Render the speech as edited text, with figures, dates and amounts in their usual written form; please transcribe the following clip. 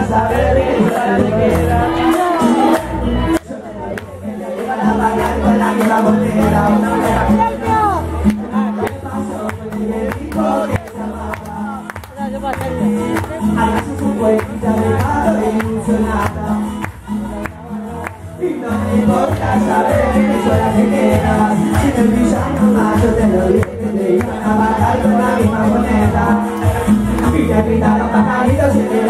saber de qué sola te queda. Para pagar con la misma moneda. ¿Qué pasó? Porque me dijo que te amaba. Hagas su vuelta de lado ilusionada. Y no me importa saber que sola te quedas. Si me brillan más yo te lo dije que te iban a pagar con la misma moneda. Y te pintaron pajaritos y te